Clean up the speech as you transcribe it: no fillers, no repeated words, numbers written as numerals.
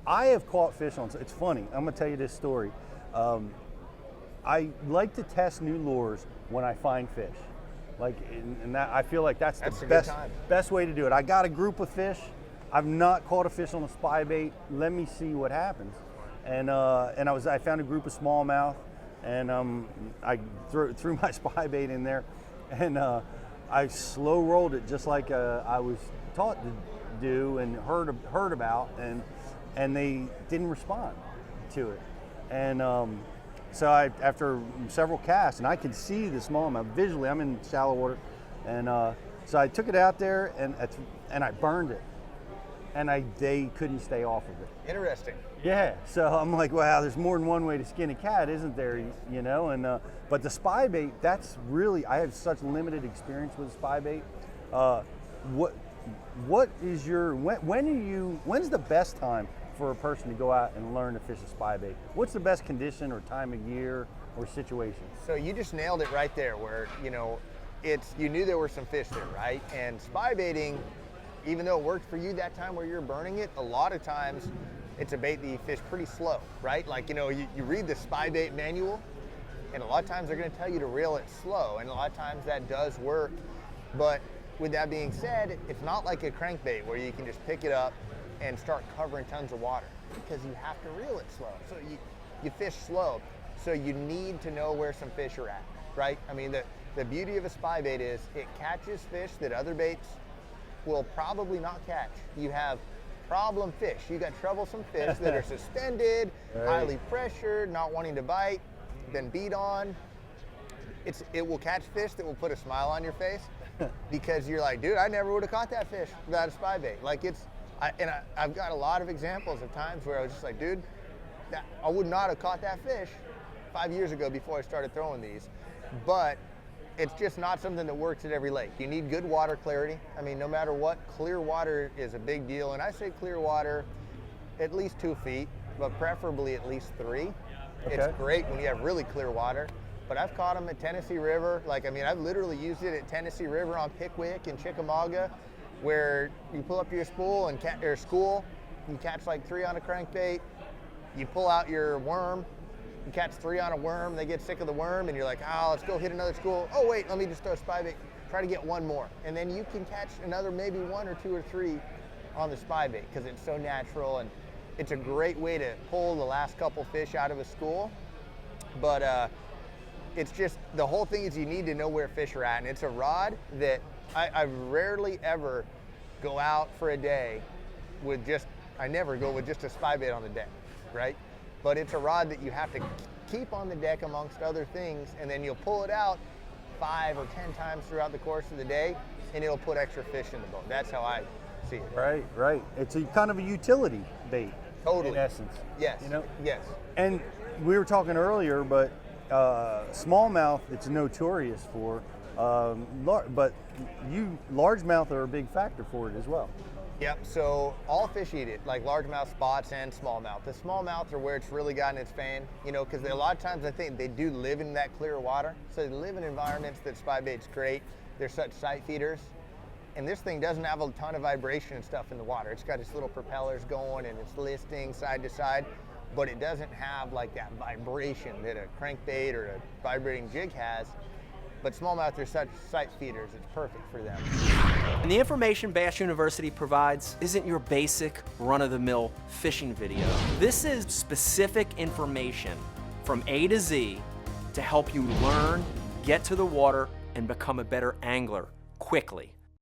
I have caught fish on, it's funny, I'm gonna tell you this story. I like to test new lures when I find fish. Like, and that, I feel like that's the best way to do it. I got a group of fish. I've not caught a fish on a spybait. Let me see what happens. And I found a group of smallmouth, and I threw my spybait in there, and I slow rolled it just like I was taught to do and heard about, and they didn't respond to it. And so after several casts, and I could see the smallmouth visually, I'm in shallow water, and so I took it out there and I burned it, and they couldn't stay off of it. Interesting. Yeah, so I'm like, wow, there's more than one way to skin a cat, isn't there? You know, and but the spybait, that's really, I have such limited experience with spybait. What is your when's the best time for a person to go out and learn to fish a spybait? What's the best condition or time of year or situation? So you just nailed it right there, where you knew there were some fish there, right? And spybaiting, even though it worked for you that time where you're burning it, a lot of times it's a bait that you fish pretty slow, right? Like, you read the spybait manual, and a lot of times they're gonna tell you to reel it slow, and a lot of times that does work. But with that being said, it's not like a crankbait where you can just pick it up and start covering tons of water, because you have to reel it slow. So you fish slow. So you need to know where some fish are at, right? I mean, the beauty of a spybait is it catches fish that other baits will probably not catch. You have problem fish. You got troublesome fish that are suspended, right, highly pressured, not wanting to bite, been beat on. It will catch fish that will put a smile on your face because you're like, dude, I never would have caught that fish without a spybait. Like I've got a lot of examples of times where I was just like, dude, I would not have caught that fish 5 years ago before I started throwing these. But it's just not something that works at every lake. You need good water clarity. I mean, no matter what, clear water is a big deal. And I say clear water, at least 2 feet, but preferably at least 3. Okay. It's great when you have really clear water. But I've caught them at Tennessee River. I've literally used it at Tennessee River on Pickwick and Chickamauga, where you pull up your spool or school, you catch like 3 on a crankbait, you pull out your worm, you catch 3 on a worm, they get sick of the worm, and you're like, oh, let's go hit another school. Oh wait, let me just throw a spybait, try to get 1 more. And then you can catch another maybe 1 or 2 or 3 on the spybait, because it's so natural, and it's a great way to pull the last couple fish out of a school. But it's just, the whole thing is you need to know where fish are at, and it's a rod that I rarely ever go out for a day with I never go with just a spybait on the deck, right? But it's a rod that you have to keep on the deck amongst other things, and then you'll pull it out 5 or 10 times throughout the course of the day, and it'll put extra fish in the boat. That's how I see it. Right, right. It's a kind of a utility bait. Totally. In essence. Yes. Yes. And we were talking earlier, but smallmouth, it's notorious for, but largemouth are a big factor for it as well. Yep, so all fish eat it, like largemouth, spots, and smallmouth. The smallmouth are where it's really gotten its fame, because a lot of times I think they do live in that clear water. So they live in environments that spybait's great. They're such sight feeders. And this thing doesn't have a ton of vibration and stuff in the water. It's got its little propellers going and it's listing side to side, but it doesn't have like that vibration that a crankbait or a vibrating jig has. But smallmouth are such sight feeders, it's perfect for them. And the information Bass University provides isn't your basic run-of-the-mill fishing video. This is specific information from A to Z to help you learn, get to the water, and become a better angler quickly.